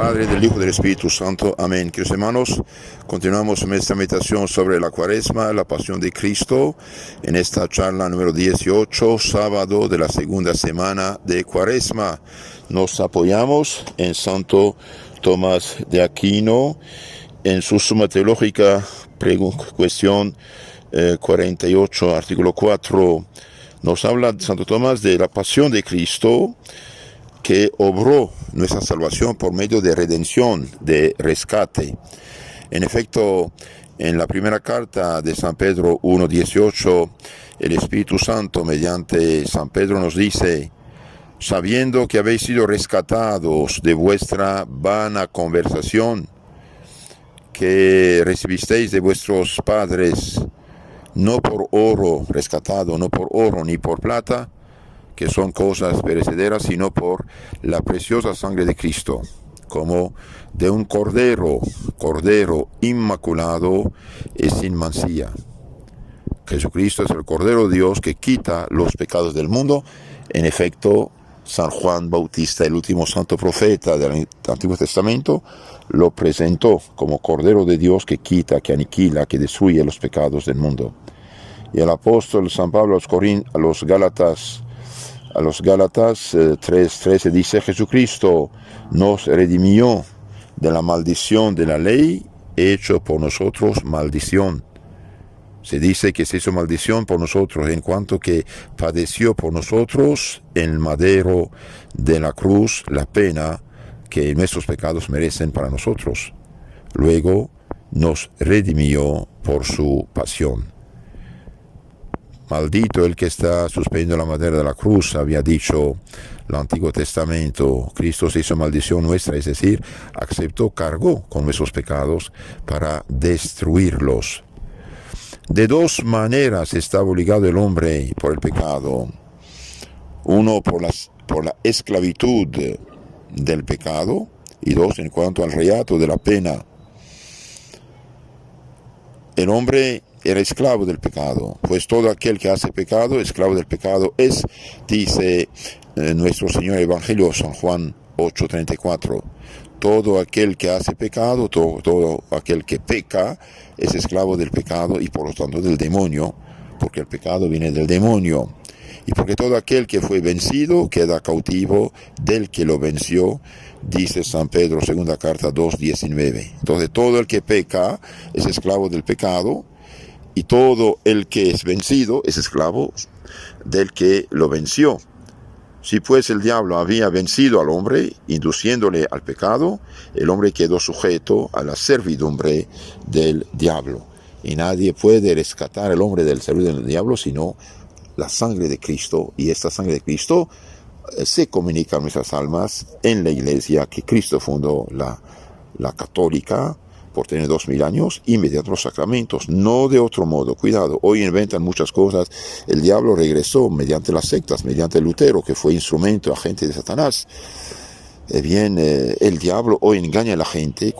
Padre, del Hijo y del Espíritu Santo. Amén. Queridos hermanos, continuamos nuestra meditación sobre la Cuaresma, la Pasión de Cristo, en esta charla número 18, sábado de la segunda semana de Cuaresma. Nos apoyamos en Santo Tomás de Aquino, en su Suma Teológica, cuestión 48, artículo 4. Nos habla Santo Tomás de la Pasión de Cristo, que obró nuestra salvación por medio de redención, de rescate. En efecto, en la primera carta de San Pedro 1:18, el Espíritu Santo, mediante San Pedro, nos dice: sabiendo que habéis sido rescatados de vuestra vana conversación, que recibisteis de vuestros padres, no por oro rescatado, no por oro ni por plata, que son cosas perecederas, sino por la preciosa sangre de Cristo, como de un cordero inmaculado y sin mancilla. Jesucristo es el Cordero de Dios que quita los pecados del mundo. En efecto, San Juan Bautista, el último santo profeta del Antiguo Testamento, lo presentó como Cordero de Dios que quita, que aniquila, que destruye los pecados del mundo. Y el apóstol San Pablo a los Gálatas 3:13 dice: Jesucristo nos redimió de la maldición de la ley, hecho por nosotros maldición. Se dice que se hizo maldición por nosotros en cuanto que padeció por nosotros en el madero de la cruz la pena que nuestros pecados merecen para nosotros. Luego nos redimió por su pasión. Maldito el que está suspendiendo la madera de la cruz, había dicho el Antiguo Testamento. Cristo se hizo maldición nuestra, es decir, cargó con nuestros pecados para destruirlos. De dos maneras está obligado el hombre por el pecado. Uno, por la esclavitud del pecado, y dos, en cuanto al reato de la pena. El hombre era esclavo del pecado, pues todo aquel que hace pecado, esclavo del pecado es, dice nuestro Señor Evangelio, San Juan 8:34. Todo aquel que hace pecado, todo aquel que peca, es esclavo del pecado y por lo tanto del demonio, porque el pecado viene del demonio. Y porque todo aquel que fue vencido queda cautivo del que lo venció, dice San Pedro, segunda carta 2:19. Entonces todo el que peca es esclavo del pecado, y todo el que es vencido es esclavo del que lo venció. Si pues el diablo había vencido al hombre, induciéndole al pecado, el hombre quedó sujeto a la servidumbre del diablo. Y nadie puede rescatar al hombre del servidumbre del diablo sino la sangre de Cristo. Y esta sangre de Cristo se comunica a nuestras almas en la iglesia que Cristo fundó, la católica, por tener 2000 años, y mediante los sacramentos, no de otro modo. Cuidado, hoy inventan muchas cosas. El diablo regresó mediante las sectas, mediante Lutero, que fue instrumento, agente de Satanás. El diablo hoy engaña a la gente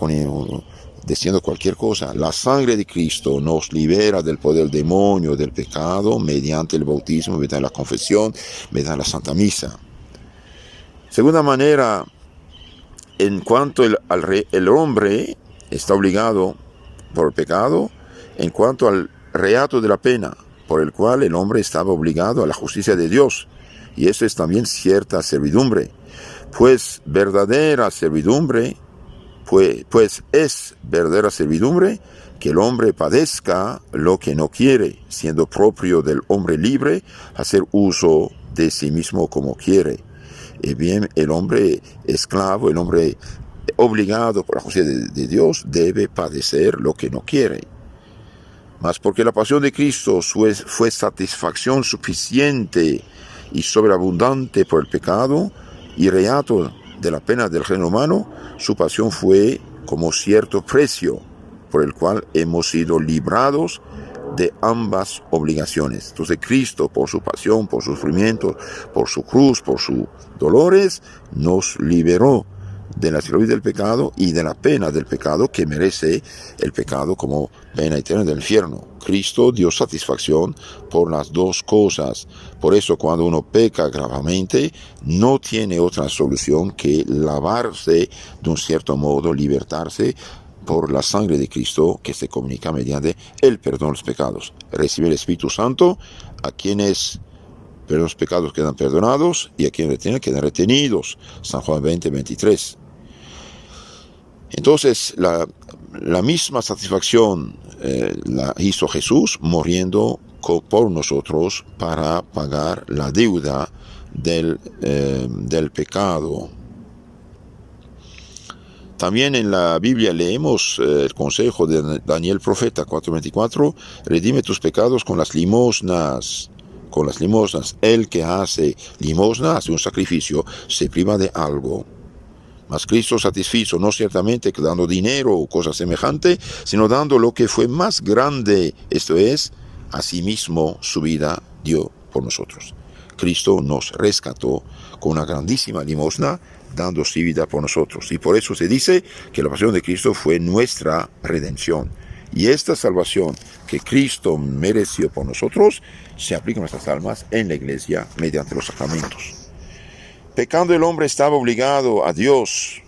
diciendo cualquier cosa. La sangre de Cristo nos libera del poder del demonio, del pecado, mediante el bautismo, mediante la confesión, mediante la Santa Misa. Segunda manera, en cuanto el hombre está obligado por el pecado, en cuanto al reato de la pena, por el cual el hombre estaba obligado a la justicia de Dios. Y eso es también cierta servidumbre. Pues es verdadera servidumbre que el hombre padezca lo que no quiere, siendo propio del hombre libre hacer uso de sí mismo como quiere. Y bien, el hombre esclavo, el hombre obligado por la justicia de Dios, debe padecer lo que no quiere. Mas porque la pasión de Cristo fue satisfacción suficiente y sobreabundante por el pecado y reato de la pena del género humano, su pasión fue como cierto precio por el cual hemos sido librados de ambas obligaciones. Entonces Cristo, por su pasión, por su sufrimiento, por su cruz, por sus dolores, nos liberó de la esclavitud del pecado y de la pena del pecado que merece el pecado como pena eterna del infierno. Cristo dio satisfacción por las dos cosas. Por eso cuando uno peca gravemente, no tiene otra solución que lavarse de un cierto modo, libertarse por la sangre de Cristo que se comunica mediante el perdón de los pecados. Recibe el Espíritu Santo a quienes los pecados quedan perdonados y a quienes retienen quedan retenidos. San Juan 20:23. Entonces, la misma satisfacción la hizo Jesús muriendo por nosotros para pagar la deuda del pecado. También en la Biblia leemos el consejo de Daniel profeta 4:24, redime tus pecados con las limosnas. Con las limosnas, el que hace limosna, hace un sacrificio, se priva de algo. Mas Cristo satisfizo no ciertamente dando dinero o cosa semejante, sino dando lo que fue más grande, esto es, a sí mismo su vida dio por nosotros. Cristo nos rescató con una grandísima limosna, dando su vida por nosotros. Y por eso se dice que la pasión de Cristo fue nuestra redención. Y esta salvación que Cristo mereció por nosotros, se aplica a nuestras almas en la iglesia mediante los sacramentos. Pecando el hombre estaba obligado a Dios,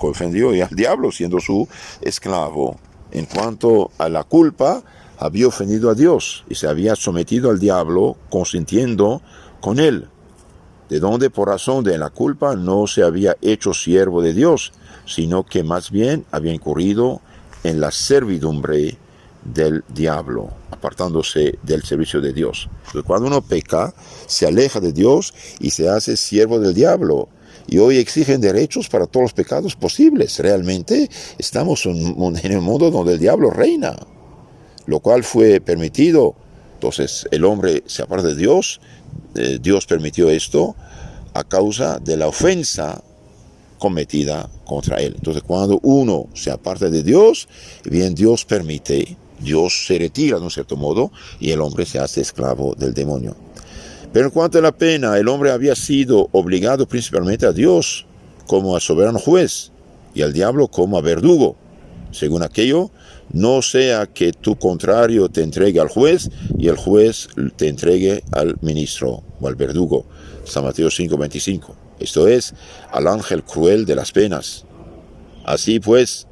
ofendió y al diablo siendo su esclavo. En cuanto a la culpa, había ofendido a Dios y se había sometido al diablo consintiendo con él, de donde por razón de la culpa no se había hecho siervo de Dios, sino que más bien había incurrido en la servidumbre del diablo, apartándose del servicio de Dios. Entonces, cuando uno peca, se aleja de Dios y se hace siervo del diablo. Y hoy exigen derechos para todos los pecados posibles. Realmente estamos en un mundo donde el diablo reina, lo cual fue permitido. Entonces el hombre se aparta de Dios. Dios permitió esto a causa de la ofensa cometida contra él. Entonces cuando uno se aparta de Dios, bien Dios permite, Dios se retira de un cierto modo y el hombre se hace esclavo del demonio. Pero en cuanto a la pena, el hombre había sido obligado principalmente a Dios como a soberano juez y al diablo como a verdugo. Según aquello, no sea que tu contrario te entregue al juez y el juez te entregue al ministro o al verdugo. San Mateo 5:25. Esto es, al ángel cruel de las penas. Así pues,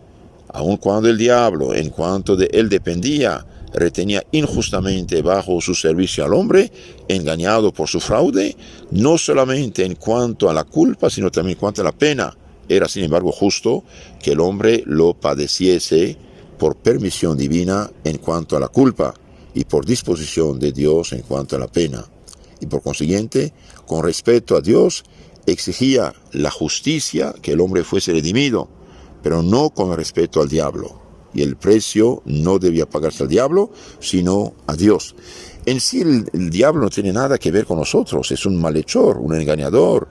aun cuando el diablo, en cuanto de él dependía, retenía injustamente bajo su servicio al hombre, engañado por su fraude, no solamente en cuanto a la culpa, sino también en cuanto a la pena. Era, sin embargo, justo que el hombre lo padeciese por permisión divina en cuanto a la culpa y por disposición de Dios en cuanto a la pena. Y por consiguiente, con respeto a Dios, exigía la justicia que el hombre fuese redimido, pero no con respeto al diablo. Y el precio no debía pagarse al diablo, sino a Dios. En sí el diablo no tiene nada que ver con nosotros, es un malhechor, un engañador,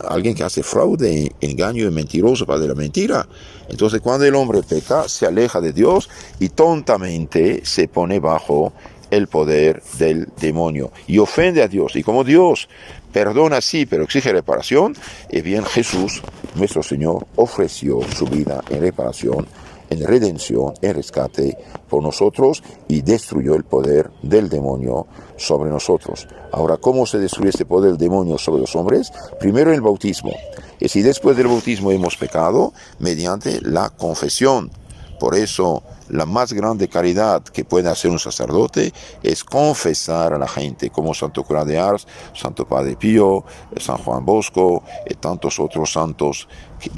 alguien que hace fraude, engaño y mentiroso para de la mentira. Entonces cuando el hombre peca, se aleja de Dios y tontamente se pone bajo el poder del demonio y ofende a Dios. Y como Dios perdona sí, pero exige reparación, y bien Jesús, nuestro Señor, ofreció su vida en reparación, en redención, en rescate por nosotros y destruyó el poder del demonio sobre nosotros. Ahora, ¿cómo se destruye este poder del demonio sobre los hombres? Primero en el bautismo. Y si después del bautismo hemos pecado, mediante la confesión. Por eso, la más grande caridad que puede hacer un sacerdote es confesar a la gente, como Santo Cura de Ars, Santo Padre Pío, San Juan Bosco y tantos otros santos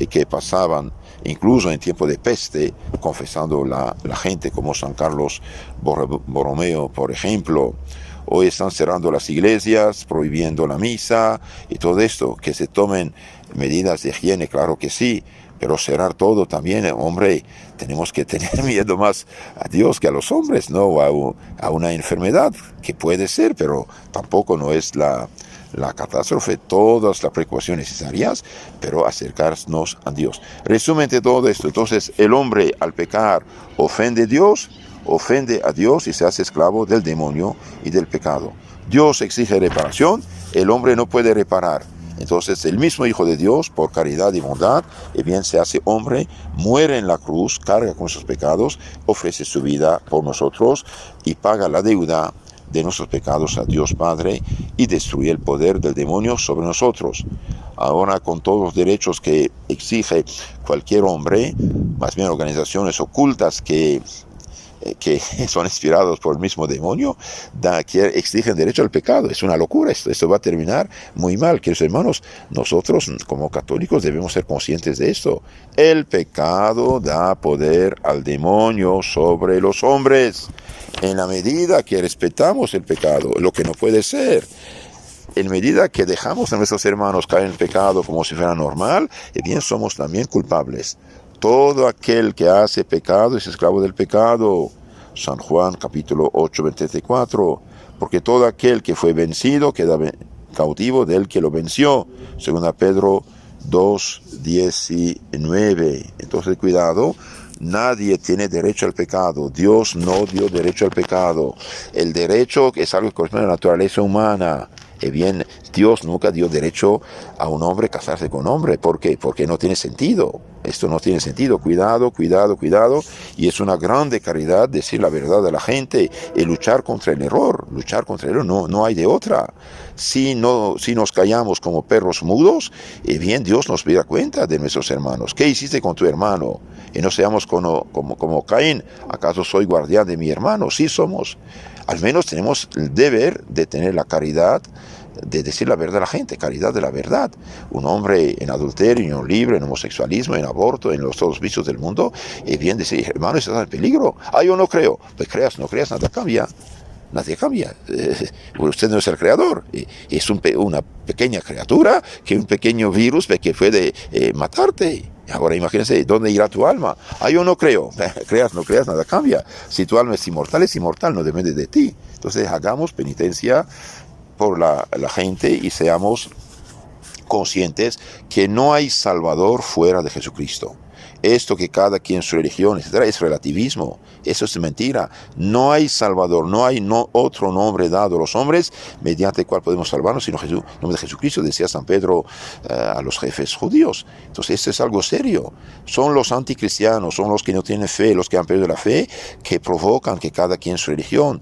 que pasaban incluso en tiempo de peste, confesando la gente, como San Carlos Borromeo, por ejemplo. Hoy están cerrando las iglesias, prohibiendo la misa y todo esto, que se tomen medidas de higiene, claro que sí, pero cerrar todo también, hombre, tenemos que tener miedo más a Dios que a los hombres, ¿no? A una enfermedad, que puede ser, pero tampoco no es la catástrofe, todas las precauciones necesarias, pero acercarnos a Dios. Resumen de todo esto, entonces el hombre al pecar ofende a Dios y se hace esclavo del demonio y del pecado. Dios exige reparación, el hombre no puede reparar. Entonces el mismo Hijo de Dios, por caridad y bondad, bien se hace hombre, muere en la cruz, carga con nuestros pecados, ofrece su vida por nosotros y paga la deuda de nuestros pecados a Dios Padre y destruye el poder del demonio sobre nosotros. Ahora, con todos los derechos que exige cualquier hombre, más bien organizaciones ocultas que son inspirados por el mismo demonio, que exigen derecho al pecado. Es una locura esto va a terminar muy mal. Queridos hermanos, nosotros como católicos debemos ser conscientes de esto. El pecado da poder al demonio sobre los hombres, en la medida que respetamos el pecado, lo que no puede ser. En medida que dejamos a nuestros hermanos caer en el pecado como si fuera normal, bien somos también culpables. Todo aquel que hace pecado es esclavo del pecado. San Juan capítulo 8, 24. Porque todo aquel que fue vencido queda cautivo del que lo venció. Segunda Pedro 2, 19. Entonces cuidado. Nadie tiene derecho al pecado. Dios no dio derecho al pecado. El derecho es algo que corresponde a la naturaleza humana. Bien, Dios nunca dio derecho a un hombre casarse con un hombre. ¿Por qué? Porque no tiene sentido. Esto no tiene sentido. Cuidado, cuidado, cuidado. Y es una grande caridad decir la verdad a la gente y luchar contra el error. Luchar contra el error no hay de otra. Si nos callamos como perros mudos, bien, Dios nos pida cuenta de nuestros hermanos. ¿Qué hiciste con tu hermano? Y no seamos como Caín. ¿Acaso soy guardián de mi hermano? Sí somos. Al menos tenemos el deber de tener la caridad de decir la verdad a la gente, caridad de la verdad. Un hombre en adulterio, en unión libre, en homosexualismo, en aborto, en todos los vicios del mundo, bien decir, hermano, estás en peligro. Yo no creo. Pues creas, no creas, nada cambia. Nadie cambia. Usted no es el creador. Es una pequeña criatura, que un pequeño virus que puede matarte. Ahora imagínense, ¿dónde irá tu alma? Yo no creo. Creas, no creas, nada cambia. Si tu alma es inmortal, no depende de ti. Entonces hagamos penitencia por la gente y seamos conscientes que no hay salvador fuera de Jesucristo. Esto que cada quien su religión, etcétera, es relativismo. Eso es mentira. No hay salvador, no hay otro nombre dado a los hombres mediante el cual podemos salvarnos, sino Jesús, en nombre de Jesucristo, decía San Pedro a los jefes judíos. Entonces esto es algo serio. Son los anticristianos, son los que no tienen fe, los que han perdido la fe, que provocan que cada quien su religión.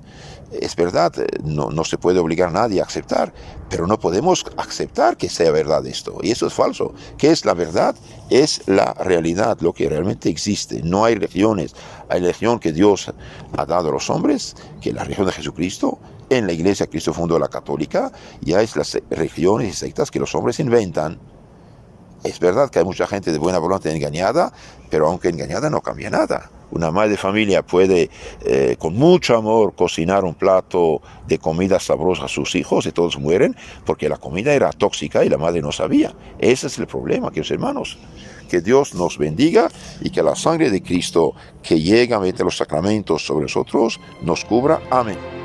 Es verdad, no se puede obligar a nadie a aceptar, pero no podemos aceptar que sea verdad esto. Y eso es falso. ¿Qué es la verdad? Es la realidad, lo que realmente existe. No hay religiones. Hay religión que Dios ha dado a los hombres, que es la religión de Jesucristo. En la iglesia Cristo fundó la católica, y hay las religiones y sectas que los hombres inventan. Es verdad que hay mucha gente de buena voluntad engañada, pero aunque engañada no cambia nada. Una madre de familia puede, con mucho amor, cocinar un plato de comida sabrosa a sus hijos y todos mueren porque la comida era tóxica y la madre no sabía. Ese es el problema, queridos hermanos. Que Dios nos bendiga y que la sangre de Cristo que llega mediante los sacramentos sobre nosotros nos cubra. Amén.